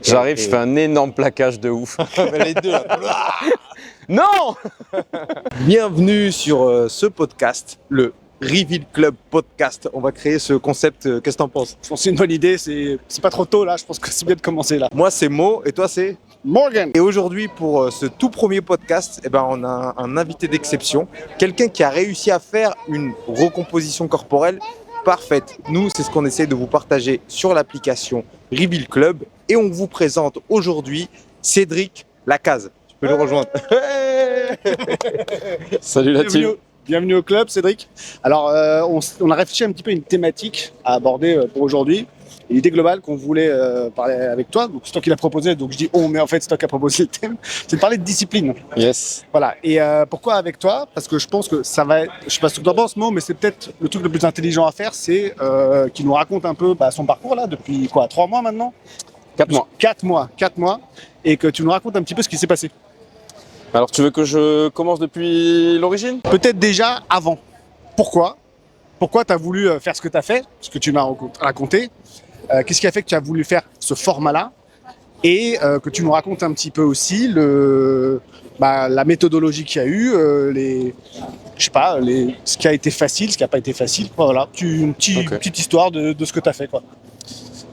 J'arrive, je fais un énorme plaquage de ouf. Les deux là. Non! Bienvenue sur ce podcast, le Reveal Club Podcast. On va créer ce concept. Qu'est-ce que t'en penses? Je pense que c'est une bonne idée, c'est pas trop tôt là, je pense que c'est bien de commencer là. Moi c'est Mo et toi c'est Morgan. Et aujourd'hui pour ce tout premier podcast, on a un invité d'exception, quelqu'un qui a réussi à faire une recomposition corporelle parfaite. Nous, c'est ce qu'on essaie de vous partager sur l'application Reveal Club et on vous présente aujourd'hui Cédric Lacaze. Tu peux le rejoindre. Salut la team. Bienvenue au club, Cédric. Alors, on a réfléchi un petit peu à une thématique à aborder pour aujourd'hui. Une idée globale qu'on voulait parler avec toi. Donc, c'est toi qui l'as proposé. Donc, je dis on, mais en fait, c'est toi qui as proposé le thème. C'est de parler de discipline. Yes. Voilà. Et pourquoi avec toi? Parce que je pense que ça va être, je sais pas ce que tu en penses, Mo, mais c'est peut-être le truc le plus intelligent à faire, c'est qu'il nous raconte un peu son parcours là, depuis quoi, 3 mois maintenant? 4 mois. 4 mois. Et que tu nous racontes un petit peu ce qui s'est passé. Alors tu veux que je commence depuis l'origine? Peut-être déjà avant. Pourquoi tu as voulu faire ce que tu as fait, ce que tu m'as raconté? Qu'est-ce qui a fait que tu as voulu faire ce format-là? Et que tu nous racontes un petit peu aussi la méthodologie qu'il y a eu, ce qui a été facile, ce qui n'a pas été facile. Voilà, une petite histoire de ce que tu as fait, quoi.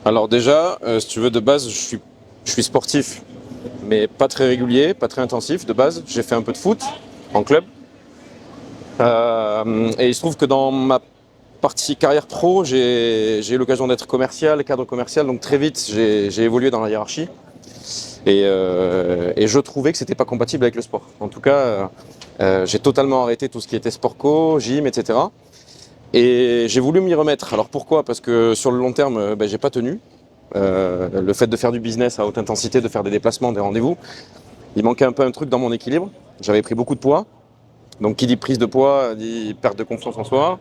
Alors déjà, si tu veux, de base, je suis sportif, mais pas très régulier, pas très intensif. De base, j'ai fait un peu de foot en club. Et il se trouve que dans ma partie carrière pro, j'ai eu l'occasion d'être commercial, cadre commercial, donc très vite, j'ai évolué dans la hiérarchie. Et je trouvais que c'était pas compatible avec le sport. En tout cas, j'ai totalement arrêté tout ce qui était sport co, gym, etc. Et j'ai voulu m'y remettre. Alors pourquoi? Parce que sur le long terme, j'ai pas tenu. Le fait de faire du business à haute intensité, de faire des déplacements, des rendez-vous, il manquait un peu un truc dans mon équilibre. J'avais pris beaucoup de poids. Donc qui dit prise de poids, dit perte de confiance en soi.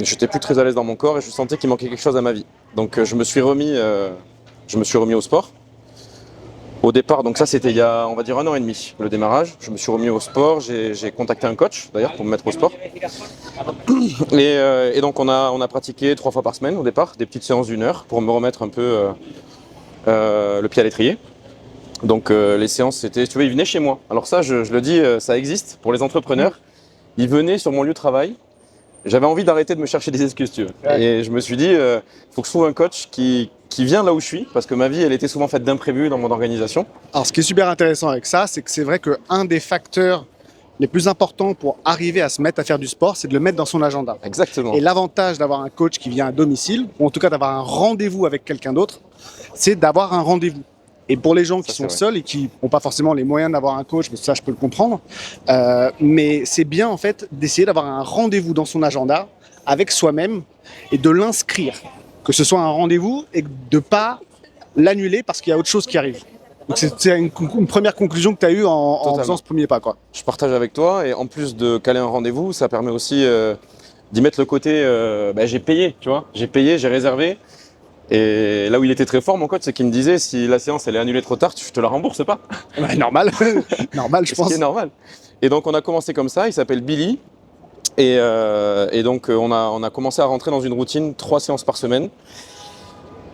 J'étais plus très à l'aise dans mon corps et je sentais qu'il manquait quelque chose à ma vie. Donc je me suis remis au sport. Au départ, donc ça c'était il y a, on va dire, 1 an et demi, le démarrage. Je me suis remis au sport, j'ai contacté un coach d'ailleurs pour me mettre au sport. Et donc on a pratiqué 3 fois par semaine au départ, des petites séances d'1 heure pour me remettre un peu le pied à l'étrier. Donc les séances, c'était, tu vois, ils venaient chez moi. Alors ça, je le dis, ça existe pour les entrepreneurs. Ils venaient sur mon lieu de travail. J'avais envie d'arrêter de me chercher des excuses, tu veux. Ouais. Et je me suis dit, faut que je trouve un coach qui vient là où je suis, parce que ma vie, elle était souvent faite d'imprévus dans mon organisation. Alors, ce qui est super intéressant avec ça, c'est que c'est vrai qu'un des facteurs les plus importants pour arriver à se mettre à faire du sport, c'est de le mettre dans son agenda. Exactement. Et l'avantage d'avoir un coach qui vient à domicile, ou en tout cas d'avoir un rendez-vous avec quelqu'un d'autre, c'est d'avoir un rendez-vous. Et pour les gens qui sont seuls et qui n'ont pas forcément les moyens d'avoir un coach, mais ça je peux le comprendre, mais c'est bien en fait d'essayer d'avoir un rendez-vous dans son agenda avec soi-même et de l'inscrire, que ce soit un rendez-vous et de ne pas l'annuler parce qu'il y a autre chose qui arrive. Donc c'est une première conclusion que tu as eue en faisant ce premier pas, quoi. Je partage avec toi et en plus de caler un rendez-vous, ça permet aussi d'y mettre le côté j'ai payé, tu vois, j'ai payé, j'ai réservé. Et là où il était très fort, mon coach, c'est qu'il me disait si la séance elle est annulée trop tard, je te la rembourse pas. Ouais, normal, normal, je pense. Ce qui est normal. Et donc on a commencé comme ça. Il s'appelle Billy. Et donc on a commencé à rentrer dans une routine 3 séances par semaine.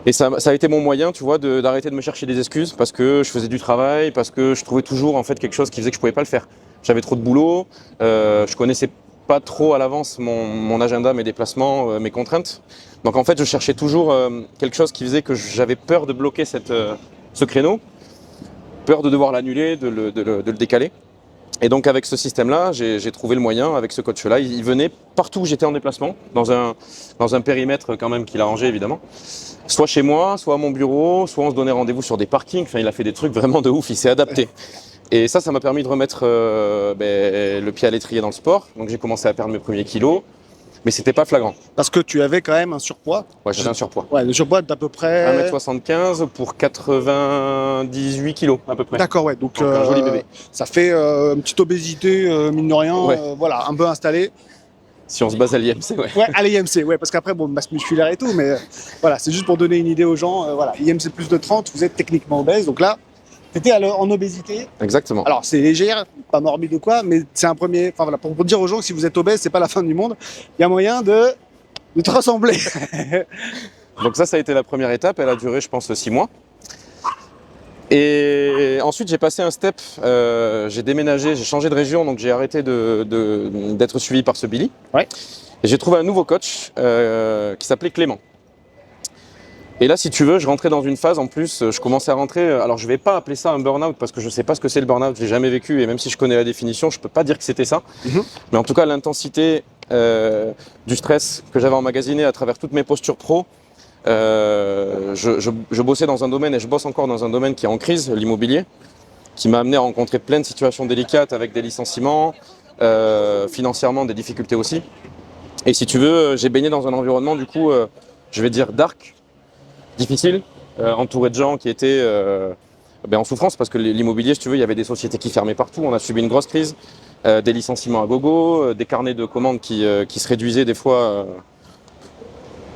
Et ça a été mon moyen, tu vois, d'arrêter de me chercher des excuses parce que je faisais du travail, parce que je trouvais toujours en fait quelque chose qui faisait que je pouvais pas le faire. J'avais trop de boulot, je connaissais pas trop à l'avance mon agenda, mes déplacements, mes contraintes. Donc en fait, je cherchais toujours quelque chose qui faisait que j'avais peur de bloquer ce créneau, peur de devoir l'annuler, de le décaler. Et donc avec ce système-là, j'ai trouvé le moyen, avec ce coach-là, il venait partout où j'étais en déplacement, dans un périmètre quand même qu'il a rangé évidemment, soit chez moi, soit à mon bureau, soit on se donnait rendez-vous sur des parkings, enfin il a fait des trucs vraiment de ouf, il s'est adapté. Et ça m'a permis de remettre le pied à l'étrier dans le sport. Donc j'ai commencé à perdre mes premiers kilos, mais c'était pas flagrant. Parce que tu avais quand même un surpoids. Ouais, j'avais un surpois. Ouais, le surpoids d'à peu près 1m75 pour 98 kilos à peu près. D'accord, ouais. Donc un joli bébé. Ça fait une petite obésité, mine de rien, ouais. Voilà, un peu installée. Si on se base à l'IMC, ouais. Ouais, à l'IMC, ouais, parce qu'après, bon, masse musculaire et tout, mais voilà, c'est juste pour donner une idée aux gens. Voilà, IMC plus de 30, vous êtes techniquement obèse, donc là, t'étais en obésité. Exactement. Alors, c'est léger, pas morbide ou quoi, mais c'est un premier. Enfin voilà, pour dire aux gens que si vous êtes obèse, c'est pas la fin du monde. Il y a moyen de te ressembler. Donc ça a été la première étape. Elle a duré, je pense, 6 mois. Et ensuite, j'ai passé un step. J'ai déménagé, j'ai changé de région, donc j'ai arrêté d'être suivi par ce Billy. Ouais. Et j'ai trouvé un nouveau coach qui s'appelait Clément. Et là, si tu veux, je rentrais dans une phase, en plus, je commençais à rentrer, alors je vais pas appeler ça un burn-out parce que je sais pas ce que c'est le burn-out, je l'ai jamais vécu et même si je connais la définition, je peux pas dire que c'était ça. Mais en tout cas, l'intensité du stress que j'avais emmagasiné à travers toutes mes postures pro, je bossais dans un domaine et je bosse encore dans un domaine qui est en crise, l'immobilier, qui m'a amené à rencontrer plein de situations délicates avec des licenciements, financièrement des difficultés aussi. Et si tu veux, j'ai baigné dans un environnement, du coup, je vais dire dark, difficile, entouré de gens qui étaient en souffrance parce que l'immobilier, si tu veux, il y avait des sociétés qui fermaient partout, on a subi une grosse crise, des licenciements à gogo, des carnets de commandes qui se réduisaient des fois,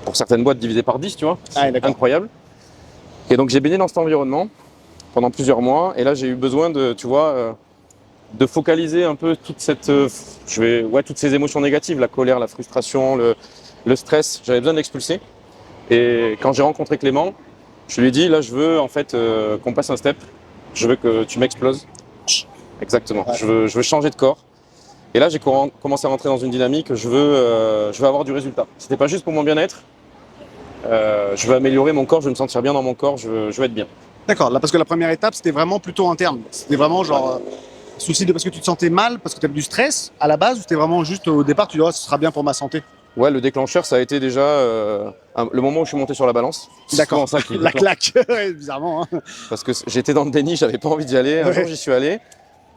pour certaines boîtes divisées par 10, tu vois, incroyable. Et donc j'ai baigné dans cet environnement pendant plusieurs mois et là j'ai eu besoin de, tu vois, de focaliser un peu toute cette, toutes ces émotions négatives, la colère, la frustration, le stress, j'avais besoin d'expulser. Et quand j'ai rencontré Clément, je lui ai dit, là je veux en fait qu'on passe un step, je veux que tu m'exploses. Exactement, ouais. Je veux changer de corps. Et là j'ai commencé à rentrer dans une dynamique, je veux avoir du résultat. C'était pas juste pour mon bien-être, je veux améliorer mon corps, je veux me sentir bien dans mon corps, je veux être bien. D'accord, là parce que la première étape c'était vraiment plutôt interne, c'était vraiment genre souci de parce que tu te sentais mal, parce que tu avais du stress à la base, ou c'était vraiment juste au départ tu dis ce sera bien pour ma santé? Ouais, le déclencheur, ça a été déjà le moment où je suis monté sur la balance. D'accord, ça qui la claque, ouais, bizarrement. Hein. Parce que j'étais dans le déni, j'avais pas envie d'y aller. Un jour, j'y suis allé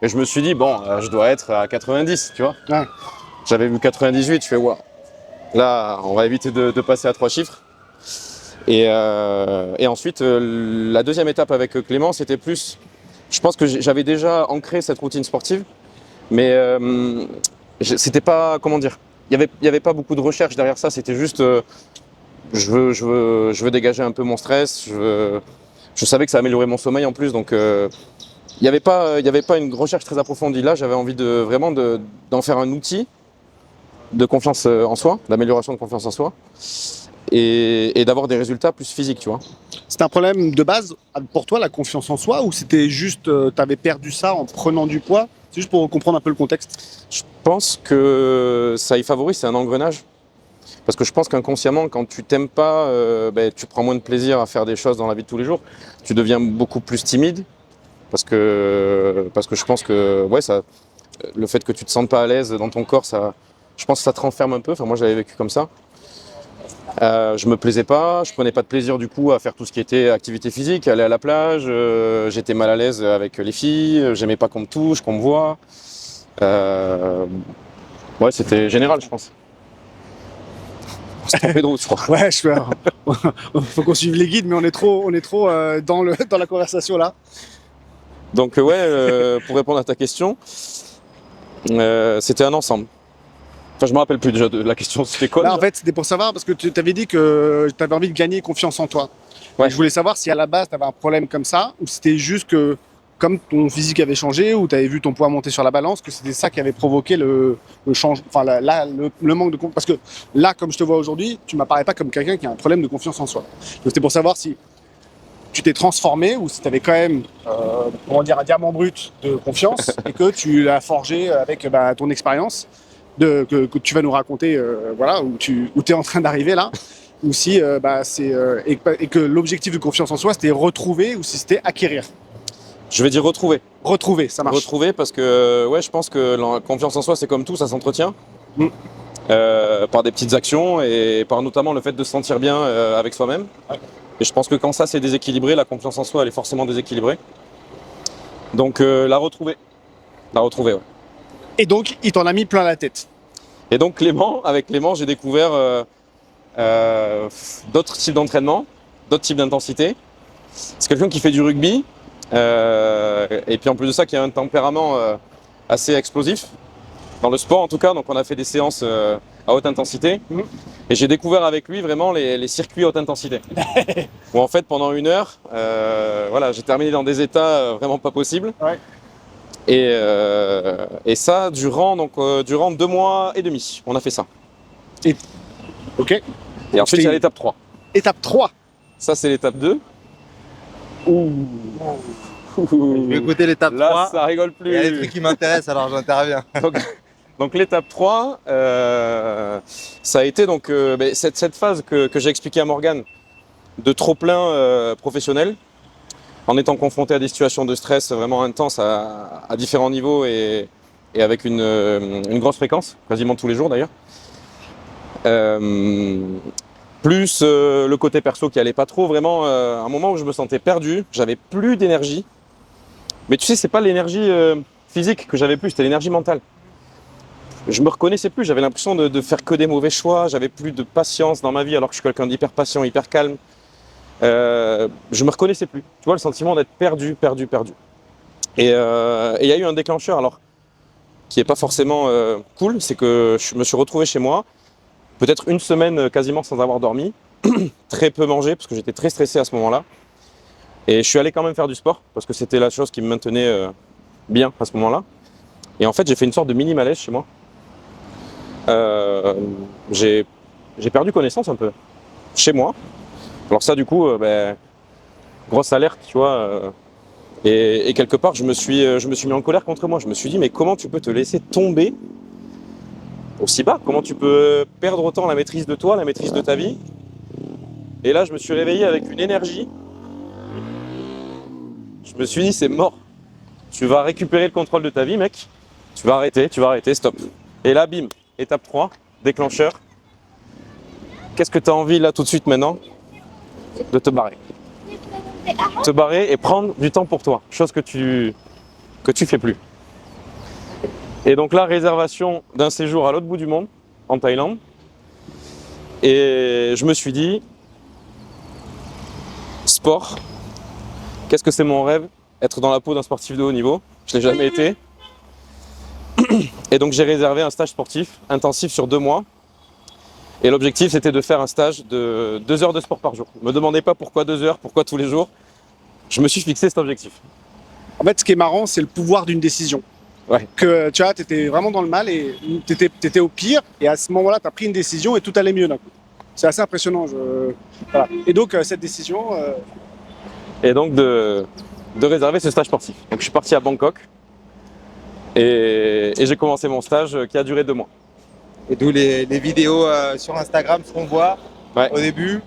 et je me suis dit, bon, je dois être à 90, tu vois. Ouais. J'avais vu 98, je fais, waouh. Là, on va éviter de passer à 3 chiffres. Et ensuite, la deuxième étape avec Clément, c'était plus... Je pense que j'avais déjà ancré cette routine sportive, mais c'était pas... Comment dire ? Il y avait pas beaucoup de recherche derrière ça, c'était juste je veux dégager un peu mon stress, je savais que ça améliorait mon sommeil en plus, donc il y avait pas une recherche très approfondie. Là, j'avais envie d'en faire un outil de confiance en soi, d'amélioration de confiance en soi et d'avoir des résultats plus physiques, tu vois. C'était un problème de base pour toi, la confiance en soi, ou c'était juste tu avais perdu ça en prenant du poids? C'est juste pour comprendre un peu le contexte. Je pense que ça y favorise, c'est un engrenage. Parce que je pense qu'inconsciemment, quand tu t'aimes pas, tu prends moins de plaisir à faire des choses dans la vie de tous les jours. Tu deviens beaucoup plus timide. Parce que je pense que le fait que tu te sentes pas à l'aise dans ton corps, je pense que ça te renferme un peu. Enfin, moi, je l'avais vécu comme ça. Je me plaisais pas, je prenais pas de plaisir du coup à faire tout ce qui était activité physique, aller à la plage, j'étais mal à l'aise avec les filles, j'aimais pas qu'on me touche, qu'on me voit. Ouais, c'était général, je pense. On s'est trompé de route, je crois. Ouais, faut qu'on suive les guides, mais on est trop dans la conversation là. Donc pour répondre à ta question, c'était un ensemble. Enfin, je me rappelle plus déjà de la question, c'était quoi? Là, en fait, c'était pour savoir, parce que tu avais dit que tu avais envie de gagner confiance en toi. Ouais. Je voulais savoir si à la base, tu avais un problème comme ça, ou c'était juste que, comme ton physique avait changé, ou tu avais vu ton poids monter sur la balance, que c'était ça qui avait provoqué le changement, enfin, le manque de confiance. Parce que là, comme je te vois aujourd'hui, tu m'apparais pas comme quelqu'un qui a un problème de confiance en soi. Donc, c'était pour savoir si tu t'es transformé ou si tu avais quand même, un diamant brut de confiance et que tu l'as forgé avec ton expérience. Que tu vas nous raconter, où tu es en train d'arriver là, ou si et que l'objectif de confiance en soi c'était retrouver ou si c'était acquérir. Je vais dire retrouver. Retrouver, ça marche. Retrouver parce que je pense que la confiance en soi c'est comme tout, ça s'entretient par des petites actions et par notamment le fait de se sentir bien avec soi-même. Ouais. Et je pense que quand ça c'est déséquilibré, la confiance en soi elle est forcément déséquilibrée. Donc la retrouver, ouais. Et donc, il t'en a mis plein la tête. Et donc, avec Clément, j'ai découvert d'autres types d'entraînement, d'autres types d'intensité. C'est quelqu'un qui fait du rugby, et puis en plus de ça, qui a un tempérament assez explosif, dans le sport en tout cas. Donc, on a fait des séances à haute intensité. Et j'ai découvert avec lui vraiment les circuits à haute intensité. Où en fait, pendant 1 heure, j'ai terminé dans des états vraiment pas possibles. Ouais. Et ça, durant 2 mois et demi, on a fait ça. Ok. Et ensuite, il y a l'étape 3. Étape 3. Ça, c'est l'étape 2. Ouh. Je vais écouter l'étape Là, 3. ça rigole Il y a des plus. trucs qui m'intéressent, alors j'interviens. Donc l'étape 3, ça a été donc, cette phase que j'ai expliquée à Morgane de trop-plein professionnel, en étant confronté à des situations de stress vraiment intenses à différents niveaux et avec une grosse fréquence, quasiment tous les jours d'ailleurs. Plus le côté perso qui allait pas trop, vraiment un moment où je me sentais perdu, j'avais plus d'énergie. Mais tu sais, c'est pas l'énergie physique que j'avais plus, c'était l'énergie mentale. Je me reconnaissais plus, j'avais l'impression de faire que des mauvais choix, j'avais plus de patience dans ma vie alors que je suis quelqu'un d'hyper patient, hyper calme. Je me reconnaissais plus, tu vois, le sentiment d'être perdu. Et il y a eu un déclencheur, alors, qui est pas forcément cool, c'est que je me suis retrouvé chez moi, peut-être une semaine quasiment sans avoir dormi, très peu mangé parce que j'étais très stressé à ce moment-là. Et je suis allé quand même faire du sport parce que c'était la chose qui me maintenait bien à ce moment-là. Et en fait, j'ai fait une sorte de mini malaise chez moi. J'ai perdu connaissance un peu chez moi. Alors ça, du coup, grosse alerte, tu vois. Et quelque part, je me suis mis en colère contre moi. Je me suis dit, mais comment tu peux te laisser tomber aussi bas? Comment tu peux perdre autant la maîtrise de toi, la maîtrise de ta vie? Et là, je me suis réveillé avec une énergie. Je me suis dit, c'est mort. Tu vas récupérer le contrôle de ta vie, mec. Tu vas arrêter, stop. Et là, bim, étape 3, déclencheur. Qu'est-ce que tu as envie là tout de suite maintenant? De te barrer. Te barrer et prendre du temps pour toi, chose que tu fais plus. Et donc là, réservation d'un séjour à l'autre bout du monde, en Thaïlande. Et je me suis dit, sport, qu'est-ce que c'est mon rêve? Être dans la peau d'un sportif de haut niveau. Je ne l'ai jamais été. Et donc j'ai réservé un stage sportif intensif sur 2 mois. Et l'objectif, c'était de faire un stage de 2 heures de sport par jour. Ne me demandez pas pourquoi 2 heures, pourquoi tous les jours. Je me suis fixé cet objectif. En fait, ce qui est marrant, c'est le pouvoir d'une décision. Ouais. Que tu vois, tu étais vraiment dans le mal et tu étais au pire. Et à ce moment-là, tu as pris une décision et tout allait mieux d'un coup. C'est assez impressionnant. Voilà. Et donc, cette décision. Et donc, de réserver ce stage sportif. Donc, je suis parti à Bangkok et j'ai commencé mon stage qui a duré 2 mois. Et d'où les vidéos sur Instagram, ce qu'on voit au début,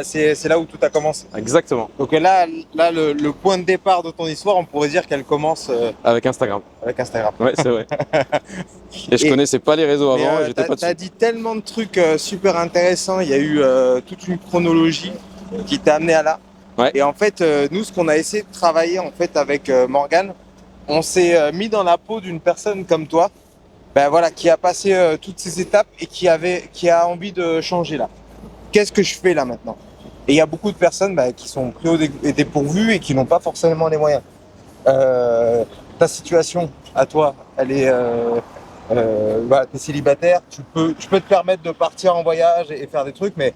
c'est là où tout a commencé. Exactement. Donc là le point de départ de ton histoire, on pourrait dire qu'elle commence avec Instagram. Avec Instagram. Ouais, c'est vrai. Et je connaissais pas les réseaux avant et j'étais pas dessus. T'as dit tellement de trucs super intéressants, il y a eu toute une chronologie qui t'a amené à là. Ouais. Et en fait, nous, ce qu'on a essayé de travailler en fait avec Morgane, on s'est mis dans la peau d'une personne comme toi, voilà, qui a passé toutes ces étapes et qui a envie de changer là. Qu'est-ce que je fais là maintenant? Et il y a beaucoup de personnes qui sont pris au dépourvu et qui n'ont pas forcément les moyens. Ta situation à toi, elle est, t'es célibataire, tu peux te permettre de partir en voyage et faire des trucs, mais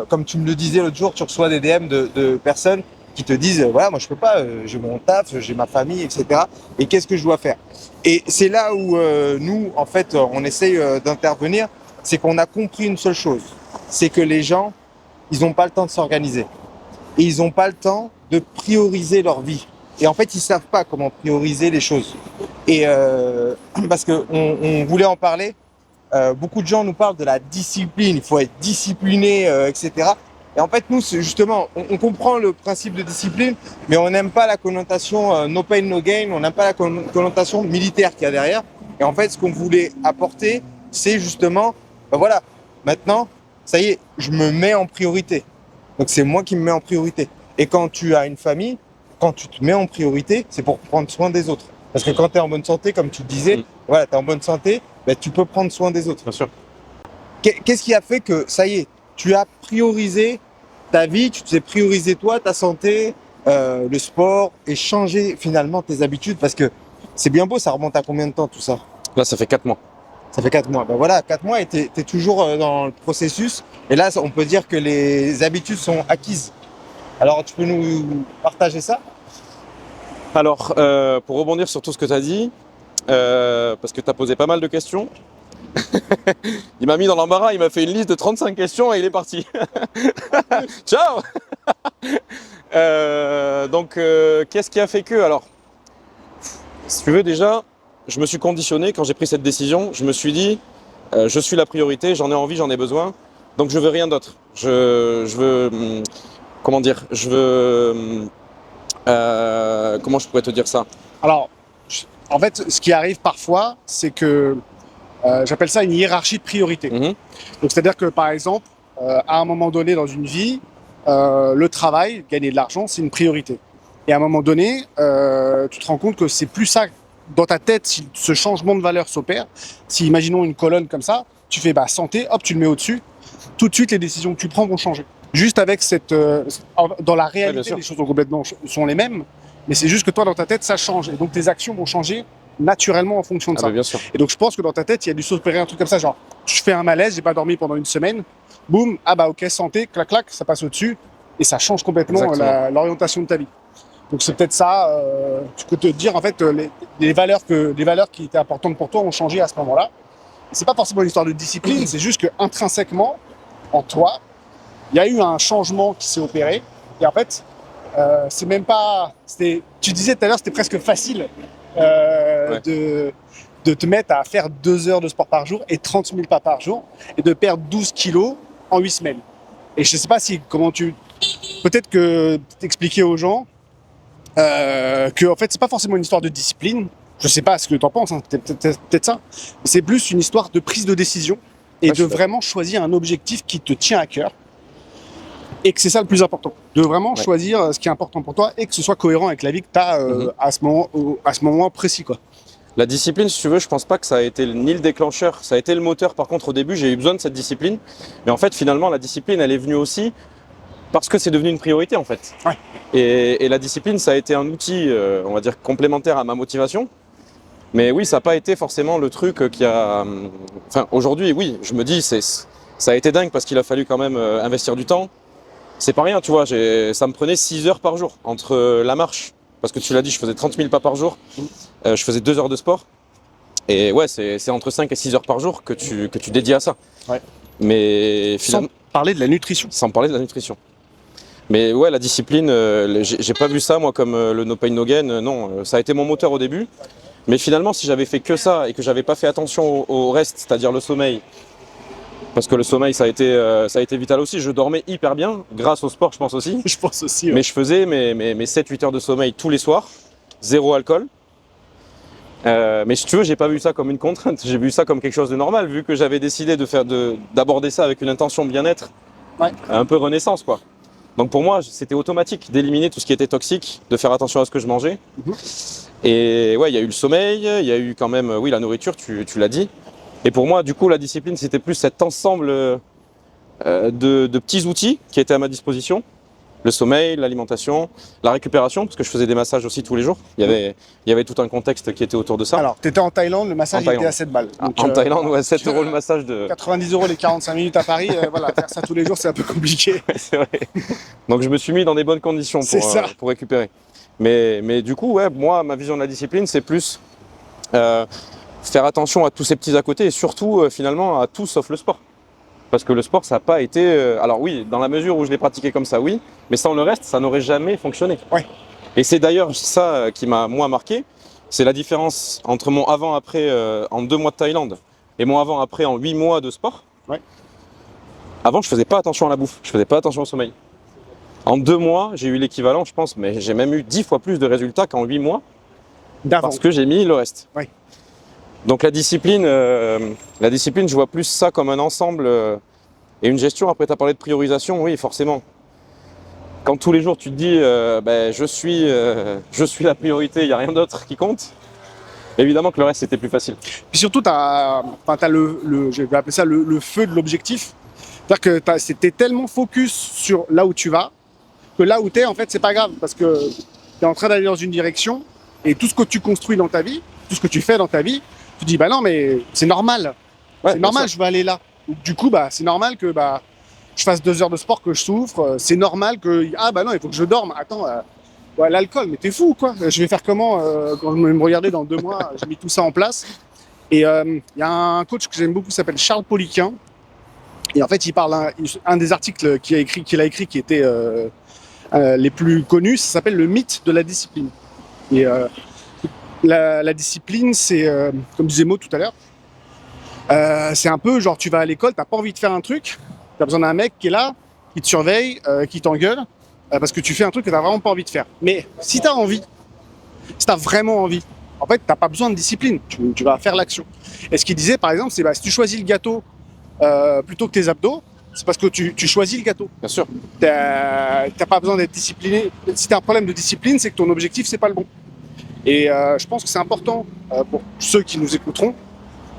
comme tu me le disais l'autre jour, tu reçois des DM de personnes qui te disent voilà, moi je peux pas, j'ai mon taf, j'ai ma famille, etc. Et qu'est-ce que je dois faire? Et c'est là où nous, en fait, on essaye d'intervenir, c'est qu'on a compris une seule chose, c'est que les gens, ils n'ont pas le temps de s'organiser et ils n'ont pas le temps de prioriser leur vie. Et en fait, ils savent pas comment prioriser les choses. Et parce que on voulait en parler. Beaucoup de gens nous parlent de la discipline, il faut être discipliné, etc. Et en fait, nous, justement, on comprend le principe de discipline, mais on n'aime pas la connotation no pain, no gain, on n'aime pas la connotation militaire qu'il y a derrière. Et en fait, ce qu'on voulait apporter, c'est justement, voilà, maintenant, ça y est, je me mets en priorité. Donc, c'est moi qui me mets en priorité. Et quand tu as une famille, quand tu te mets en priorité, c'est pour prendre soin des autres. Parce que quand tu es en bonne santé, comme tu le disais, voilà, tu es en bonne santé, tu peux prendre soin des autres. Bien sûr. Qu'est-ce qui a fait que, ça y est, tu as priorisé ta vie, tu t'es priorisé toi, ta santé, le sport et changer finalement tes habitudes? Parce que c'est bien beau, ça remonte à combien de temps tout ça? Là, ça fait 4 mois. Ça fait 4 mois. Voilà, 4 mois et t'es toujours dans le processus. Et là, on peut dire que les habitudes sont acquises. Alors, tu peux nous partager ça? Alors, pour rebondir sur tout ce que tu as dit, parce que tu as posé pas mal de questions, Il m'a mis dans l'embarras, il m'a fait une liste de 35 questions et il est parti. Ciao. Qu'est-ce qui a fait que... Alors, si tu veux déjà, je me suis conditionné quand j'ai pris cette décision. Je me suis dit, je suis la priorité, j'en ai envie, j'en ai besoin. Donc je veux rien d'autre. Je veux... Comment dire? Je veux... comment je pourrais te dire ça? Alors, en fait, ce qui arrive parfois, c'est que j'appelle ça une hiérarchie de priorité. Mhm. Donc, c'est-à-dire que, par exemple, à un moment donné dans une vie, le travail, gagner de l'argent, c'est une priorité. Et à un moment donné, tu te rends compte que c'est plus ça dans ta tête, si ce changement de valeur s'opère. Si, imaginons une colonne comme ça, tu fais santé, hop, tu le mets au-dessus. Tout de suite, les décisions que tu prends vont changer. Juste avec cette... dans la réalité, les choses sont les mêmes, mais c'est juste que toi, dans ta tête, ça change. Et donc, tes actions vont changer naturellement en fonction de ça. Bien sûr. Et donc, je pense que dans ta tête, il y a dû s'opérer un truc comme ça, genre, je fais un malaise, j'ai pas dormi pendant une semaine, boum, ok, santé, clac, clac, ça passe au-dessus, et ça change complètement l'orientation de ta vie. Donc, c'est peut-être ça, tu peux te dire, en fait, les valeurs qui étaient importantes pour toi ont changé à ce moment-là. C'est pas forcément une histoire de discipline, c'est juste que intrinsèquement, en toi, il y a eu un changement qui s'est opéré. Et en fait, c'est même pas... Tu disais tout à l'heure, c'était presque facile de te mettre à faire 2 heures de sport par jour et 30 000 pas par jour et de perdre 12 kilos en 8 semaines. Et je sais pas peut-être que t'expliquer aux gens que en fait, c'est pas forcément une histoire de discipline. Je sais pas ce que t'en penses, hein, peut-être ça. C'est plus une histoire de prise de décision et de vraiment choisir un objectif qui te tient à cœur. Et que c'est ça le plus important, de vraiment choisir ce qui est important pour toi et que ce soit cohérent avec la vie que tu as à ce moment précis, quoi. La discipline, si tu veux, je pense pas que ça a été ni le déclencheur, ça a été le moteur. Par contre, au début, j'ai eu besoin de cette discipline. Mais en fait, finalement, la discipline, elle est venue aussi parce que c'est devenu une priorité, en fait. Ouais. Et la discipline, ça a été un outil, on va dire, complémentaire à ma motivation. Mais oui, ça n'a pas été forcément le truc qui a... Enfin, aujourd'hui, oui, je me dis, ça a été dingue parce qu'il a fallu quand même investir du temps. C'est pas rien, tu vois, ça me prenait 6 heures par jour entre la marche, parce que tu l'as dit, je faisais 30 000 pas par jour, je faisais 2 heures de sport, et ouais, c'est entre 5 et 6 heures par jour que tu dédies à ça. Ouais. Mais finalement, sans parler de la nutrition. Sans parler de la nutrition. Mais ouais, la discipline, j'ai pas vu ça, moi, comme le no pain no gain, non, ça a été mon moteur au début, mais finalement, si j'avais fait que ça et que j'avais pas fait attention au reste, c'est-à-dire le sommeil, parce que le sommeil, ça a été vital aussi. Je dormais hyper bien, grâce au sport, je pense aussi. Je pense aussi, ouais. Mais je faisais mes 7-8 heures de sommeil tous les soirs, 0 alcool. Mais si tu veux, j'ai pas vu ça comme une contrainte, j'ai vu ça comme quelque chose de normal, vu que j'avais décidé d'aborder ça avec une intention bien-être, un peu renaissance, quoi. Donc pour moi, c'était automatique d'éliminer tout ce qui était toxique, de faire attention à ce que je mangeais. Et ouais, il y a eu le sommeil, il y a eu quand même, oui, la nourriture, tu l'as dit. Et pour moi, du coup, la discipline, c'était plus cet ensemble de petits outils qui étaient à ma disposition. Le sommeil, l'alimentation, la récupération, parce que je faisais des massages aussi tous les jours. Il y avait tout un contexte qui était autour de ça. Alors, tu étais en Thaïlande, le massage était à 7 balles. Donc, en Thaïlande, ouais, 7 € le massage de... 90 € les 45 minutes à pour voilà, faire ça tous les jours, c'est un peu compliqué. C'est vrai. Donc je me suis mis dans des bonnes conditions pour récupérer. Mais du coup, ouais, moi, ma vision de la discipline, c'est plus faire attention à tous ces petits à côté et surtout, finalement, à tout sauf le sport. Parce que le sport, ça n'a pas été... alors oui, dans la mesure où je l'ai pratiqué comme ça, oui. Mais sans le reste, ça n'aurait jamais fonctionné. Ouais. Et c'est d'ailleurs ça qui m'a, moi, marqué. C'est la différence entre mon avant-après en 2 mois de Thaïlande et mon avant-après en 8 mois de sport. Ouais. Avant, je faisais pas attention à la bouffe. Je faisais pas attention au sommeil. En 2 mois, j'ai eu l'équivalent, je pense, mais j'ai même eu 10 fois plus de résultats qu'en 8 mois. D'avant. Parce que j'ai mis le reste. Ouais. Donc la discipline, je vois plus ça comme un ensemble et une gestion. Après, tu as parlé de priorisation, oui, forcément. Quand tous les jours tu te dis je suis la priorité, il n'y a rien d'autre qui compte, évidemment que le reste c'était plus facile. Puis surtout, tu as je vais appeler ça le feu de l'objectif. C'est-à-dire que t'es tellement focus sur là où tu vas, que là où tu es, en fait, c'est pas grave. Parce que tu es en train d'aller dans une direction et tout ce que tu construis dans ta vie, tout ce que tu fais dans ta vie, tu dis non mais c'est normal, c'est normal, je vais aller là. Du coup c'est normal que je fasse 2 heures de sport, que je souffre, c'est normal que non, il faut que je dorme. Attends, l'alcool, mais t'es fou quoi. Je vais faire comment quand je me regardais dans 2 mois, j'ai mis tout ça en place Et il y a un coach que j'aime beaucoup qui s'appelle Charles Poliquin. Et en fait, il parle un des articles qu'il a écrit qui était les plus connus, ça s'appelle le mythe de la discipline. Et la discipline, c'est, comme disait Maud tout à l'heure, c'est un peu genre tu vas à l'école, t'as pas envie de faire un truc, t'as besoin d'un mec qui est là, qui te surveille, qui t'engueule, parce que tu fais un truc que t'as vraiment pas envie de faire. Mais si t'as envie, si t'as vraiment envie, en fait, t'as pas besoin de discipline, tu vas faire l'action. Et ce qu'il disait, par exemple, c'est si tu choisis le gâteau plutôt que tes abdos, c'est parce que tu choisis le gâteau. Bien sûr. T'as pas besoin d'être discipliné. Si t'as un problème de discipline, c'est que ton objectif, c'est pas le bon. Et je pense que c'est important pour ceux qui nous écouteront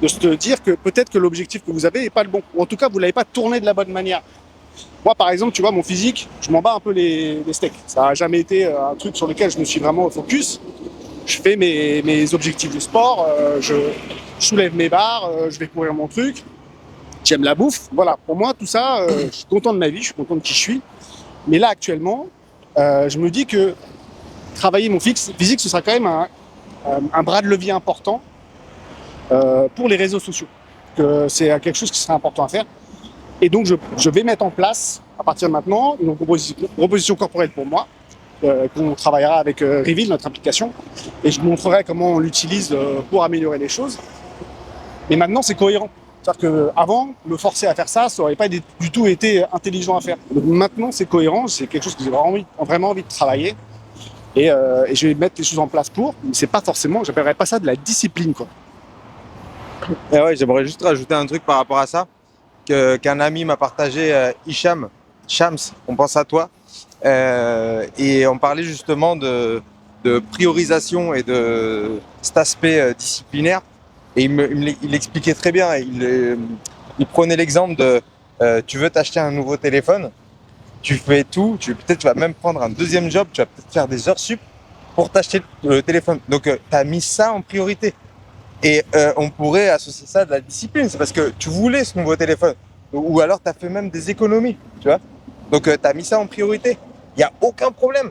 de se dire que peut-être que l'objectif que vous avez n'est pas le bon. Ou en tout cas, vous l'avez pas tourné de la bonne manière. Moi, par exemple, tu vois, mon physique, je m'en bats un peu les steaks. Ça n'a jamais été un truc sur lequel je me suis vraiment focus. Je fais mes objectifs de sport, je soulève mes barres, je vais courir mon truc. J'aime la bouffe. Voilà, pour moi, tout ça, je suis content de ma vie, je suis content de qui je suis. Mais là, actuellement, je me dis que travailler mon physique, ce sera quand même un bras de levier important pour les réseaux sociaux. Que c'est quelque chose qui serait important à faire. Et donc, je vais mettre en place, à partir de maintenant, une proposition corporelle pour moi, qu'on travaillera avec Reveal, notre application. Et je vous montrerai comment on l'utilise pour améliorer les choses. Mais maintenant, c'est cohérent. C'est-à-dire qu'avant, me forcer à faire ça, ça n'aurait pas du tout été intelligent à faire. Donc maintenant, c'est cohérent, c'est quelque chose que j'ai vraiment envie de travailler. Et je vais mettre les choses en place pour. Mais c'est pas forcément, j'appellerais pas ça de la discipline, quoi. Et ouais, j'aimerais juste rajouter un truc par rapport à ça, qu'un ami m'a partagé, Hicham, Shams, on pense à toi. Et on parlait justement de priorisation et de cet aspect disciplinaire. Et il expliquait très bien. Il prenait l'exemple de tu veux t'acheter un nouveau téléphone, tu fais tout, peut-être tu vas même prendre un deuxième job, tu vas peut-être faire des heures sup pour t'acheter le téléphone. Donc tu as mis ça en priorité. Et on pourrait associer ça à de la discipline. C'est parce que tu voulais ce nouveau téléphone. Ou alors tu as fait même des économies, tu vois. Donc tu as mis ça en priorité. Il n'y a aucun problème.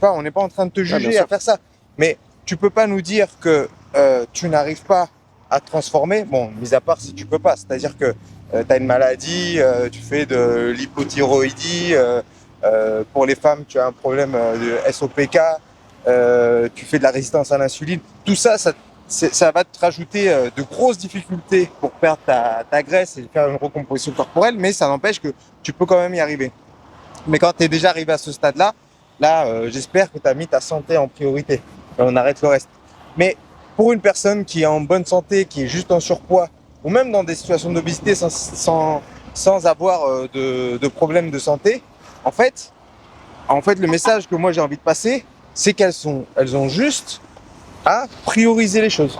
On n'est pas en train de te juger à faire ça. Mais tu peux pas nous dire que tu n'arrives pas à te transformer. Bon, mis à part si tu peux pas. C'est-à-dire que tu as une maladie, tu fais de l'hypothyroïdie. Pour les femmes, tu as un problème de SOPK. Tu fais de la résistance à l'insuline. Tout ça, ça va te rajouter de grosses difficultés pour perdre ta graisse et faire une recomposition corporelle, mais ça n'empêche que tu peux quand même y arriver. Mais quand tu es déjà arrivé à ce stade-là, j'espère que tu as mis ta santé en priorité. Et on arrête le reste. Mais pour une personne qui est en bonne santé, qui est juste en surpoids, ou même dans des situations d'obésité sans avoir de problème de santé, en fait, le message que moi j'ai envie de passer, c'est qu'elles ont juste à prioriser les choses.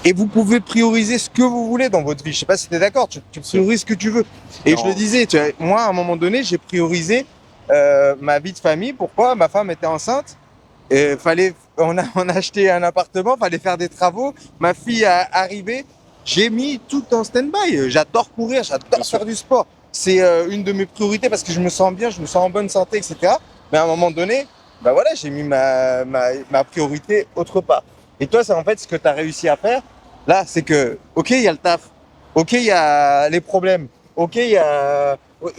Et vous pouvez prioriser ce que vous voulez dans votre vie. Je sais pas si tu es d'accord, tu priorises ce que tu veux. Et je le disais, moi à un moment donné, j'ai priorisé ma vie de famille. Pourquoi ? Ma femme était enceinte. Et on a acheté un appartement, fallait faire des travaux. Ma fille a arrivé. J'ai mis tout en stand-by. J'adore courir, j'adore faire du sport. C'est une de mes priorités parce que je me sens bien, je me sens en bonne santé, etc. Mais à un moment donné, j'ai mis ma priorité autre part. Et toi, c'est en fait ce que tu as réussi à faire. Là, c'est que, ok, il y a le taf. Ok, il y a les problèmes. Ok, il y a...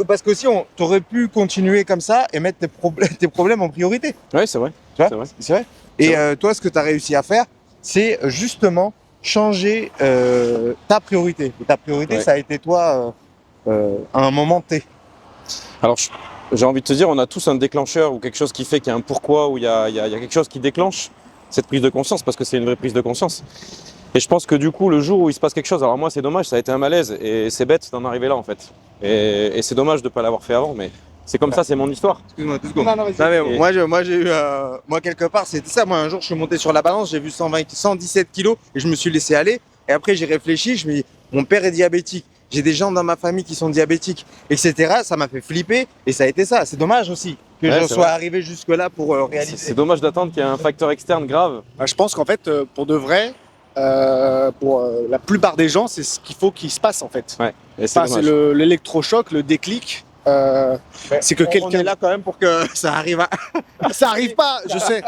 Parce qu'aussi, tu aurais pu continuer comme ça et mettre tes problèmes en priorité. Oui, c'est vrai. Tu vois ? C'est vrai. Et toi, ce que tu as réussi à faire, c'est justement changer ta priorité. Et ta priorité, ça a été toi à un moment T. Alors, j'ai envie de te dire, on a tous un déclencheur ou quelque chose qui fait qu'il y a un pourquoi, ou il y a quelque chose qui déclenche cette prise de conscience, parce que c'est une vraie prise de conscience. Et je pense que du coup, le jour où il se passe quelque chose, alors moi c'est dommage, ça a été un malaise, et c'est bête d'en arriver là en fait. Et c'est dommage de ne pas l'avoir fait avant, mais c'est comme ça, c'est mon histoire. Excuse-moi, 2 secondes. Non, moi j'ai eu, moi quelque part, c'était ça. Moi un jour, je suis monté sur la balance, j'ai vu 117 kilos, et je me suis laissé aller. Et après, j'ai réfléchi, je me dis, mon père est diabétique. J'ai des gens dans ma famille qui sont diabétiques, etc. Ça m'a fait flipper et ça a été ça. C'est dommage aussi que je sois arrivé jusque-là pour réaliser. C'est dommage d'attendre qu'il y ait un facteur externe grave. Je pense qu'en fait, pour de vrai, pour la plupart des gens, c'est ce qu'il faut qu'il se passe en fait. Ouais, et c'est l'électrochoc, le déclic. c'est que On quelqu'un... est là quand même pour que ça arrive à... Ça arrive pas, je sais.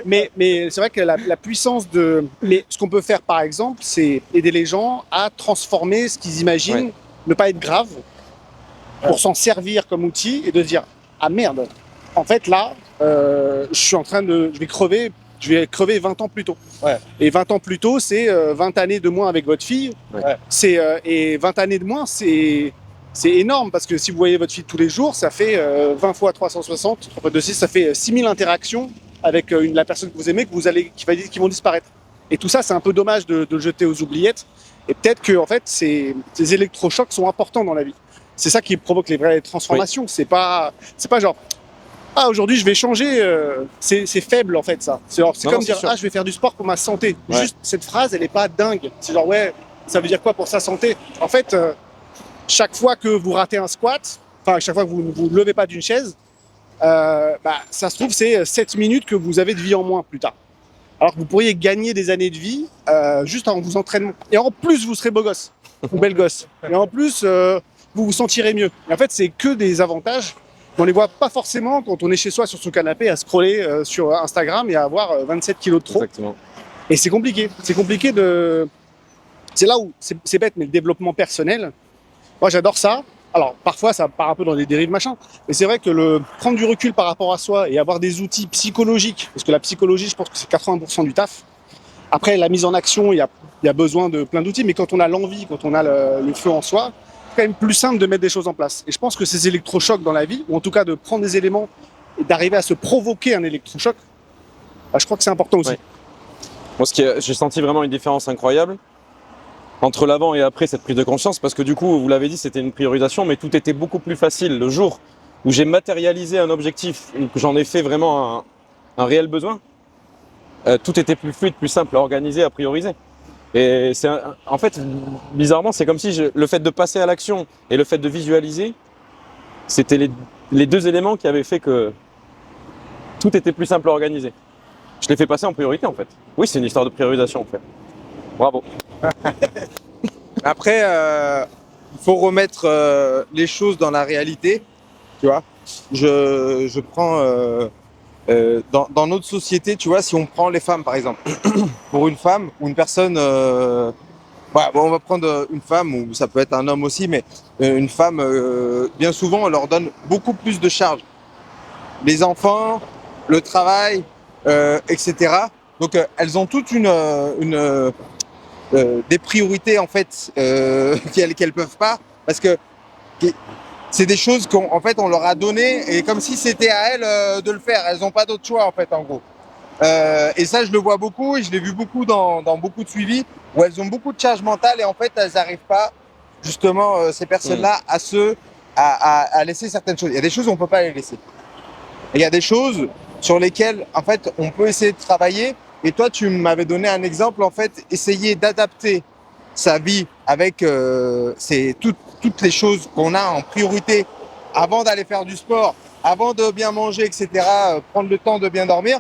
Mais c'est vrai que la puissance de... Mais ce qu'on peut faire, par exemple, c'est aider les gens à transformer ce qu'ils imaginent ne pas être grave pour s'en servir comme outil et de se dire « Ah merde, en fait là, je suis en train de... Je vais crever 20 ans plus tôt. » Et 20 ans plus tôt, c'est 20 années de moins avec votre fille. Et 20 années de moins, c'est énorme parce que si vous voyez votre fille tous les jours, ça fait 20 fois 360, ça fait 6000 interactions avec la personne que vous aimez qui vont disparaître. Et tout ça, c'est un peu dommage de le jeter aux oubliettes. Et peut-être que en fait, ces électrochocs sont importants dans la vie. C'est ça qui provoque les vraies transformations. C'est pas genre aujourd'hui je vais changer. C'est faible en fait ça. C'est comme dire je vais faire du sport pour ma santé. Juste cette phrase, elle est pas dingue. C'est genre ça veut dire quoi pour sa santé? En fait. Chaque fois que vous ratez un squat, chaque fois que vous ne vous levez pas d'une chaise, ça se trouve, c'est 7 minutes que vous avez de vie en moins plus tard. Alors que vous pourriez gagner des années de vie juste en vous entraînant. Et en plus, vous serez beau gosse ou belle gosse. Et en plus, vous vous sentirez mieux. Et en fait, c'est que des avantages. On ne les voit pas forcément quand on est chez soi sur son canapé à scroller sur Instagram et à avoir 27 kilos de trop. Exactement. Et c'est compliqué. C'est compliqué de... C'est là où c'est bête, mais le développement personnel, moi, j'adore ça. Alors, parfois, ça part un peu dans des dérives, machin. Mais c'est vrai que prendre du recul par rapport à soi et avoir des outils psychologiques, parce que la psychologie, je pense que c'est 80% du taf. Après, la mise en action, il y a besoin de plein d'outils. Mais quand on a l'envie, quand on a le feu en soi, c'est quand même plus simple de mettre des choses en place. Et je pense que ces électrochocs dans la vie, ou en tout cas de prendre des éléments et d'arriver à se provoquer un électrochoc, je crois que c'est important aussi. Moi, j'ai senti vraiment une différence incroyable entre l'avant et après cette prise de conscience, parce que du coup, vous l'avez dit, c'était une priorisation, mais tout était beaucoup plus facile. Le jour où j'ai matérialisé un objectif, où j'en ai fait vraiment un réel besoin, tout était plus fluide, plus simple à organiser, à prioriser. Et en fait, bizarrement, c'est comme si le fait de passer à l'action et le fait de visualiser, c'était les deux éléments qui avaient fait que tout était plus simple à organiser. Je l'ai fait passer en priorité, en fait. Oui, c'est une histoire de priorisation, en fait. Bravo. Après, il faut remettre les choses dans la réalité, tu vois. Je prends dans notre société, tu vois, si on prend les femmes par exemple, pour une femme ou une personne, on va prendre une femme ou ça peut être un homme aussi, mais une femme, bien souvent, on leur donne beaucoup plus de charges. Les enfants, le travail, etc. Donc elles ont toute des priorités en fait qu'elles peuvent pas, parce que c'est des choses qu'en fait on leur a donné et comme si c'était à elles de le faire. Elles n'ont pas d'autre choix en fait en gros. Et ça je le vois beaucoup et je l'ai vu beaucoup dans beaucoup de suivis où elles ont beaucoup de charge mentale et en fait elles n'arrivent pas justement ces personnes-là à laisser certaines choses. Il y a des choses où on peut pas les laisser. Et il y a des choses sur lesquelles en fait on peut essayer de travailler. Et toi, tu m'avais donné un exemple, en fait, essayer d'adapter sa vie avec toutes les choses qu'on a en priorité avant d'aller faire du sport, avant de bien manger, etc., prendre le temps de bien dormir,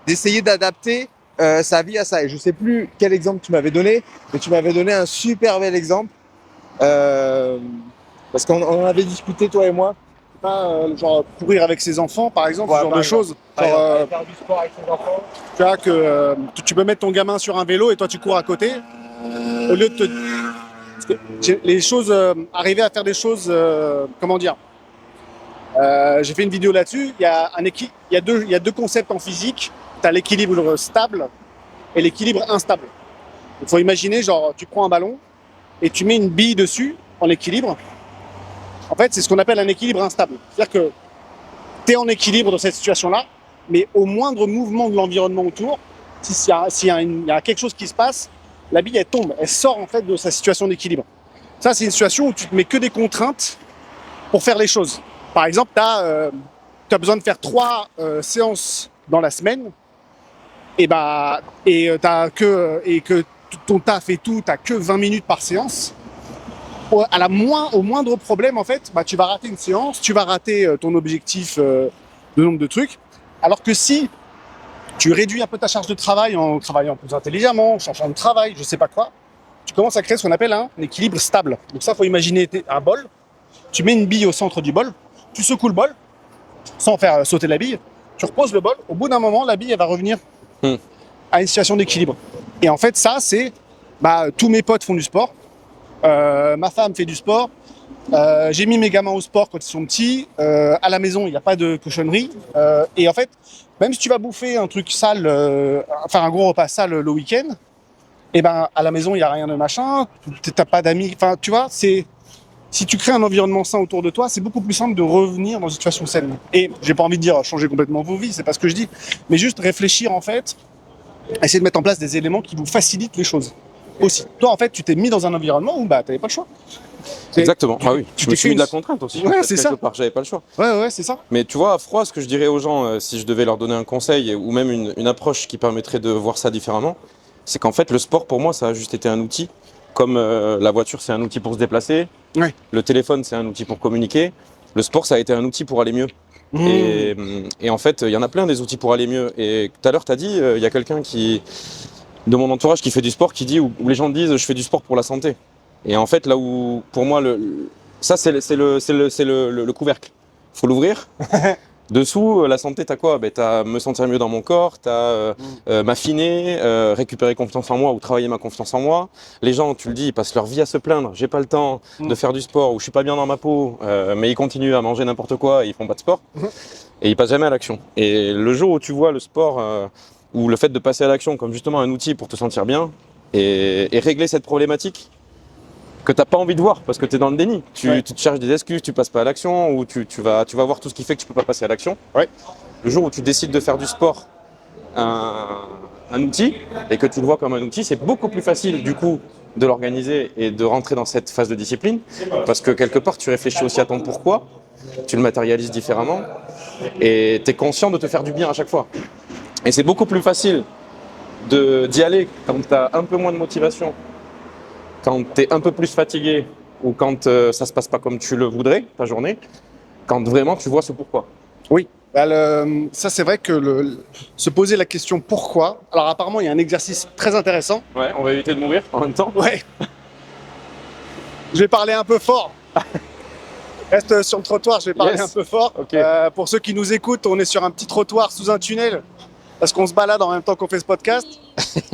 d'essayer d'adapter sa vie à ça. Et je sais plus quel exemple tu m'avais donné, mais tu m'avais donné un super bel exemple, parce qu'on en avait discuté, toi et moi. Pas genre courir avec ses enfants par exemple, ce genre de choses. Genre, faire du sport avec ses enfants. Tu vois que tu peux mettre ton gamin sur un vélo et toi tu cours à côté. Au lieu de parce que les choses, arriver à faire des choses, comment dire. J'ai fait une vidéo là-dessus. Il y a deux concepts en physique. Tu as l'équilibre stable et l'équilibre instable. Il faut imaginer, genre, tu prends un ballon et tu mets une bille dessus en équilibre. En fait, c'est ce qu'on appelle un équilibre instable. C'est-à-dire que tu es en équilibre dans cette situation-là, mais au moindre mouvement de l'environnement autour, s'il y a quelque chose qui se passe, la bille, elle tombe, elle sort en fait de sa situation d'équilibre. Ça, c'est une situation où tu te mets que des contraintes pour faire les choses. Par exemple, tu as besoin de faire 3 séances dans la semaine, et que ton taf et tout, tu n'as que 20 minutes par séance. Au moindre problème, en fait, tu vas rater une séance, tu vas rater ton objectif de nombre de trucs. Alors que si tu réduis un peu ta charge de travail en travaillant plus intelligemment, en changeant de travail, je sais pas quoi, tu commences à créer ce qu'on appelle un équilibre stable. Donc ça, il faut imaginer un bol tu mets une bille au centre du bol, tu secoues le bol, sans faire sauter la bille, tu reposes le bol, au bout d'un moment, la bille, elle va revenir à une situation d'équilibre. Et en fait, ça, c'est, tous mes potes font du sport, ma femme fait du sport, j'ai mis mes gamins au sport quand ils sont petits, à la maison, il n'y a pas de cochonnerie, et en fait, même si tu vas bouffer un truc sale, faire un gros repas sale le week-end, et à la maison, il n'y a rien de machin, t'as pas d'amis, enfin, tu vois, si tu crées un environnement sain autour de toi, c'est beaucoup plus simple de revenir dans une situation saine. Et j'ai pas envie de dire changer complètement vos vies, c'est pas ce que je dis, mais juste réfléchir en fait, essayer de mettre en place des éléments qui vous facilitent les choses aussi. Toi, en fait, tu t'es mis dans un environnement où t'avais pas le choix. Exactement. Ah oui. Je me suis mis de la contrainte aussi. Ouais, c'est ça. J'avais pas le choix. Ouais, c'est ça. Mais tu vois, à froid, ce que je dirais aux gens, si je devais leur donner un conseil ou même une approche qui permettrait de voir ça différemment, c'est qu'en fait, le sport pour moi, ça a juste été un outil. Comme la voiture, c'est un outil pour se déplacer. Ouais. Le téléphone, c'est un outil pour communiquer. Le sport, ça a été un outil pour aller mieux. Et en fait, il y en a plein des outils pour aller mieux. Et tout à l'heure, tu as dit, il y a quelqu'un de mon entourage qui fait du sport, qui dit, où les gens disent, je fais du sport pour la santé. Et en fait, là où, pour moi, ça, c'est le couvercle. Il faut l'ouvrir. Dessous, la santé, t'as quoi? T'as me sentir mieux dans mon corps, t'as m'affiner, récupérer confiance en moi ou travailler ma confiance en moi. Les gens, tu le dis, ils passent leur vie à se plaindre. J'ai pas le temps de faire du sport ou je suis pas bien dans ma peau, mais ils continuent à manger n'importe quoi et ils font pas de sport. Et ils passent jamais à l'action. Et le jour où tu vois le sport ou le fait de passer à l'action comme justement un outil pour te sentir bien et régler cette problématique que t'as pas envie de voir parce que tu es dans le déni. Tu te cherches des excuses, tu passes pas à l'action ou tu vas voir tout ce qui fait que tu peux pas passer à l'action. Ouais. Le jour où tu décides de faire du sport un outil et que tu le vois comme un outil, c'est beaucoup plus facile du coup de l'organiser et de rentrer dans cette phase de discipline parce que quelque part tu réfléchis aussi à ton pourquoi, tu le matérialises différemment et tu es conscient de te faire du bien à chaque fois. Et c'est beaucoup plus facile d'y aller quand tu as un peu moins de motivation, quand tu es un peu plus fatigué ou quand ça se passe pas comme tu le voudrais, ta journée, quand vraiment tu vois ce pourquoi. Oui, ça c'est vrai que se poser la question pourquoi, alors apparemment il y a un exercice très intéressant. Ouais, on va éviter de mourir en même temps. Ouais. Je vais parler un peu fort. Reste sur le trottoir, je vais parler un peu fort. Okay. Pour ceux qui nous écoutent, on est sur un petit trottoir sous un tunnel parce qu'on se balade en même temps qu'on fait ce podcast.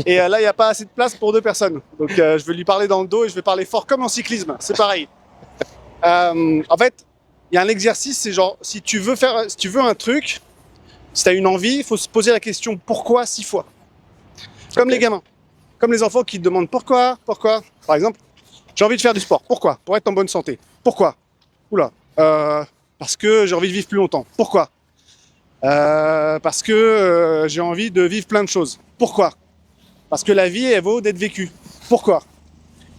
Et là, il n'y a pas assez de place pour 2 personnes. Donc, je vais lui parler dans le dos et je vais parler fort comme en cyclisme. C'est pareil. En fait, il y a un exercice, c'est genre, si tu veux un truc, si tu as une envie, il faut se poser la question pourquoi 6 fois. Comme les gamins. Comme les enfants qui te demandent pourquoi. Par exemple, j'ai envie de faire du sport. Pourquoi? Pour être en bonne santé. Pourquoi? Oula. Parce que j'ai envie de vivre plus longtemps. Pourquoi? Parce que j'ai envie de vivre plein de choses. Pourquoi? Parce que la vie, elle vaut d'être vécue. Pourquoi?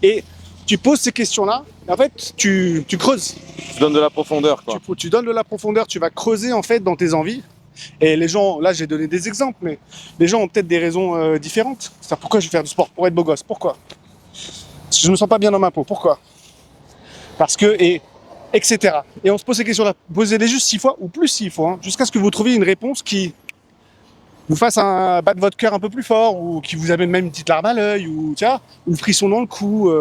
Et tu poses ces questions-là, et en fait, tu creuses. Tu donnes de la profondeur, quoi. Tu donnes de la profondeur, tu vas creuser en fait dans tes envies. Et les gens, là j'ai donné des exemples, mais les gens ont peut-être des raisons différentes. C'est-à-dire pourquoi je vais faire du sport? Pour être beau gosse. Pourquoi? Je me sens pas bien dans ma peau. Pourquoi? Parce que, etc. Et on se pose ces questions-là. Posez-les juste 6 fois ou plus 6 fois, hein, jusqu'à ce que vous trouviez une réponse qui vous fasse battre votre cœur un peu plus fort ou qui vous amène même une petite larme à l'œil ou le frisson dans le cou,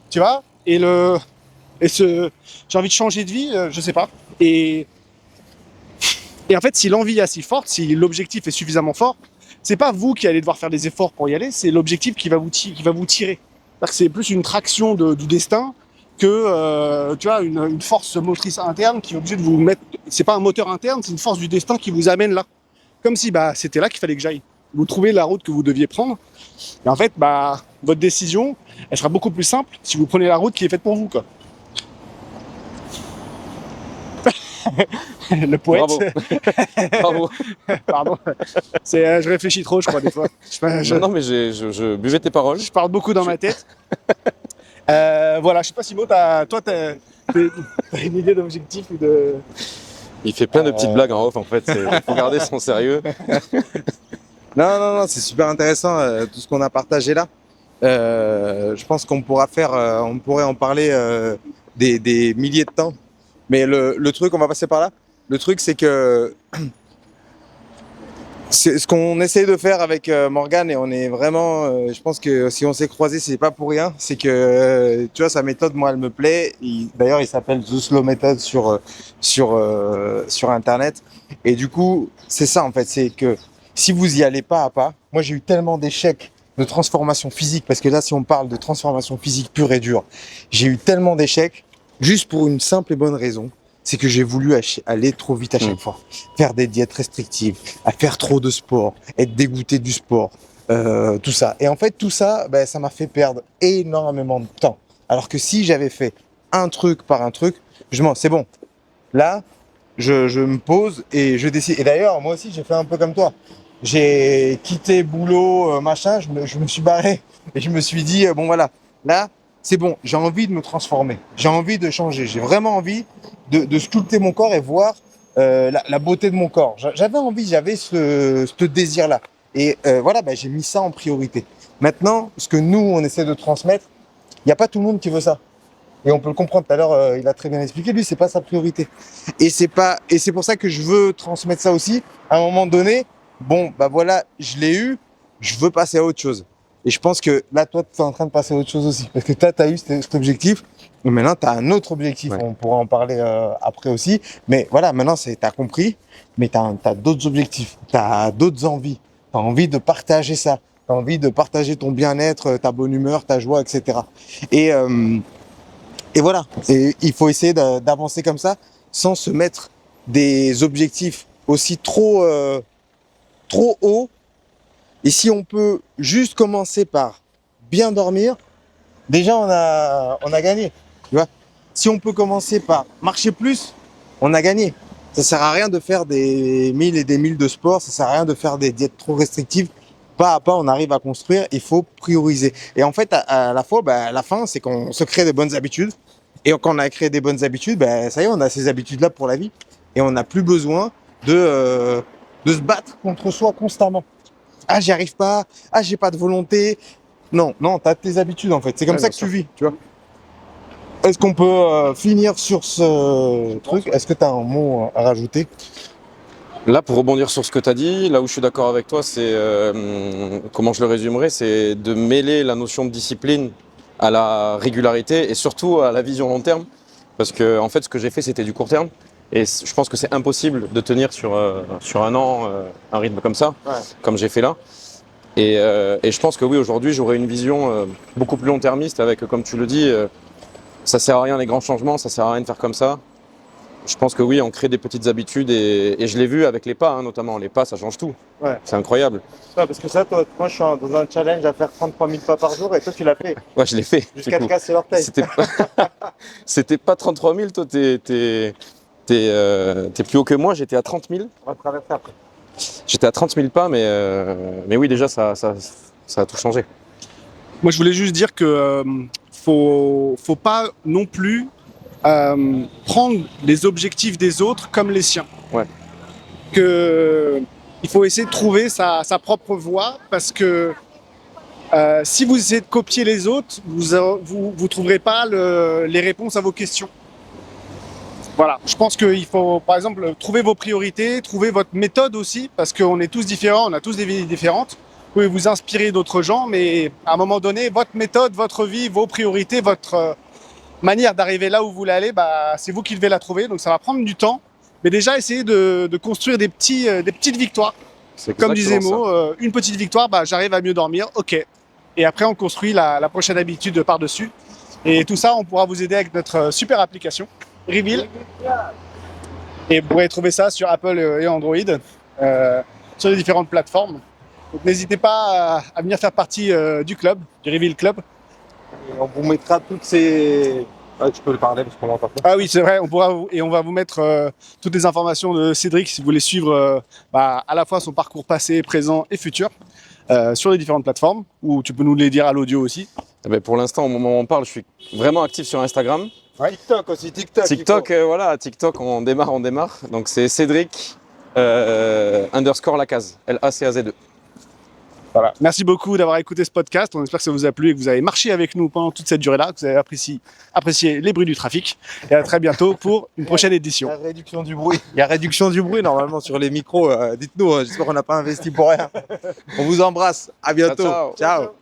tu vois. Et j'ai envie de changer de vie, je sais pas. Et en fait, si l'envie est assez forte, si l'objectif est suffisamment fort, c'est pas vous qui allez devoir faire des efforts pour y aller, c'est l'objectif qui va vous tirer. C'est plus une traction du destin que tu vois une force motrice interne qui est obligée de vous mettre. C'est pas un moteur interne, c'est une force du destin qui vous amène là. Comme si c'était là qu'il fallait que j'aille. Vous trouvez la route que vous deviez prendre. Et en fait, votre décision, elle sera beaucoup plus simple si vous prenez la route qui est faite pour vous, quoi. Le poète. Bravo. Pardon. Je réfléchis trop, je crois, des fois. Non, mais je buvais tes paroles. Je parle beaucoup dans ma tête. Voilà, je sais pas si t'as une idée d'objectif ou de... Il fait plein de petites blagues en off, en fait. Il faut garder son sérieux. Non, c'est super intéressant tout ce qu'on a partagé là. Je pense qu'on pourrait en parler des milliers de temps. Mais le truc, on va passer par là. Le truc, c'est que C'est ce qu'on essaie de faire avec Morgane et on est vraiment, je pense que si on s'est croisés, c'est pas pour rien. C'est que, tu vois, sa méthode, moi, elle me plaît. D'ailleurs, il s'appelle The Slow Method sur Internet. Et du coup, c'est ça, en fait. C'est que si vous y allez pas à pas, moi, j'ai eu tellement d'échecs de transformation physique, parce que là, si on parle de transformation physique pure et dure, j'ai eu tellement d'échecs juste pour une simple et bonne raison. C'est que j'ai voulu aller trop vite à chaque fois, faire des diètes restrictives, à faire trop de sport, être dégoûté du sport, tout ça. Et en fait, tout ça, ben, ça m'a fait perdre énormément de temps. Alors que si j'avais fait un truc par un truc, c'est bon. Là, je me pose et je décide. Et d'ailleurs, moi aussi, j'ai fait un peu comme toi. J'ai quitté boulot, machin, je me suis barré et je me suis dit, bon voilà, là, c'est bon, j'ai envie de me transformer, j'ai envie de changer, j'ai vraiment envie de sculpter mon corps et voir la beauté de mon corps. J'avais envie, j'avais ce désir-là. Et voilà, bah, j'ai mis ça en priorité. Maintenant, ce que nous, on essaie de transmettre, il n'y a pas tout le monde qui veut ça. Et on peut le comprendre, tout à l'heure, il a très bien expliqué, lui, c'est pas sa priorité. Et c'est pour ça que je veux transmettre ça aussi. À un moment donné, bon, bah voilà, je l'ai eu, je veux passer à autre chose. Et je pense que là, toi, tu es en train de passer à autre chose aussi. Parce que toi, tu as eu cet objectif. Mais maintenant, tu as un autre objectif. Ouais. On pourra en parler après aussi. Mais voilà, maintenant, tu as compris. Mais tu as d'autres objectifs. Tu as d'autres envies. Tu as envie de partager ça. Tu as envie de partager ton bien-être, ta bonne humeur, ta joie, etc. Et voilà. Et il faut essayer d'avancer comme ça sans se mettre des objectifs aussi trop hauts. Et si on peut juste commencer par bien dormir, déjà on a gagné. Tu vois, si on peut commencer par marcher plus, on a gagné. Ça sert à rien de faire des 1000 et des 1000 de sport, ça sert à rien de faire des diètes trop restrictives. Pas à pas, on arrive à construire, il faut prioriser. Et en fait, à la fois, bah, à la fin, c'est qu'on se crée des bonnes habitudes. Et quand on a créé des bonnes habitudes, bah, ça y est, on a ces habitudes-là pour la vie. Et on n'a plus besoin de se battre contre soi constamment. Ah, j'y arrive pas. Ah, j'ai pas de volonté. Non, t'as tes habitudes en fait. C'est comme ça que tu vis, tu vois. Est-ce qu'on peut finir sur ce truc? Est-ce que tu as un mot à rajouter? Là, pour rebondir sur ce que tu as dit, là où je suis d'accord avec toi, c'est, comment je le résumerai, c'est de mêler la notion de discipline à la régularité et surtout à la vision long terme. Parce que, en fait, ce que j'ai fait, c'était du court terme. Et je pense que c'est impossible de tenir sur un an un rythme comme ça, ouais, comme j'ai fait là. Et je pense que oui, aujourd'hui, j'aurais une vision beaucoup plus long-termiste avec, comme tu le dis, ça sert à rien les grands changements, ça sert à rien de faire comme ça. Je pense que oui, on crée des petites habitudes et je l'ai vu avec les pas, hein, notamment. Les pas, ça change tout. Ouais. C'est incroyable. Ouais, parce que ça, toi, moi, je suis dans un challenge à faire 33 000 pas par jour et toi, tu l'as fait. Ouais, je l'ai fait. Jusqu'à te casser l'orteil. C'était pas 33 000, toi, t'es plus haut que moi, j'étais à 30 000. On va traverser après. J'étais à 30 000 pas, mais oui, déjà, ça a tout changé. Moi, je voulais juste dire que faut pas non plus prendre les objectifs des autres comme les siens. Ouais. Il faut essayer de trouver sa propre voie parce que si vous essayez de copier les autres, vous trouverez pas les réponses à vos questions. Voilà, je pense qu'il faut, par exemple, trouver vos priorités, trouver votre méthode aussi, parce qu'on est tous différents, on a tous des vies différentes. Vous pouvez vous inspirer d'autres gens, mais à un moment donné, votre méthode, votre vie, vos priorités, votre manière d'arriver là où vous voulez aller, bah, c'est vous qui devez la trouver. Donc ça va prendre du temps, mais déjà essayez de construire des petites victoires. Comme disait Mo, une petite victoire, bah, j'arrive à mieux dormir, ok. Et après, on construit la prochaine habitude par-dessus. Et tout ça, on pourra vous aider avec notre super application. Reveal. Et vous pourrez trouver ça sur Apple et Android, sur les différentes plateformes. Donc n'hésitez pas à venir faire partie du club, du Reveal Club. Et on vous mettra toutes ces... Ah, tu peux le parler parce qu'on l'entend pas. Ah oui, c'est vrai, on va vous mettre toutes les informations de Cédric si vous voulez suivre à la fois son parcours passé, présent et futur sur les différentes plateformes, ou tu peux nous les dire à l'audio aussi. Eh ben pour l'instant, au moment où on parle, je suis vraiment actif sur Instagram. Ouais. TikTok aussi, TikTok, voilà, TikTok, on démarre. Donc c'est Cédric _ Lacaz, LACAZE. Voilà. Merci beaucoup d'avoir écouté ce podcast. On espère que ça vous a plu et que vous avez marché avec nous pendant toute cette durée-là, que vous avez apprécié les bruits du trafic. Et à très bientôt pour une prochaine édition. Il y a réduction du bruit. Il y a réduction du bruit normalement sur les micros. Dites-nous, j'espère qu'on n'a pas investi pour rien. On vous embrasse. À bientôt. Ciao. Ciao.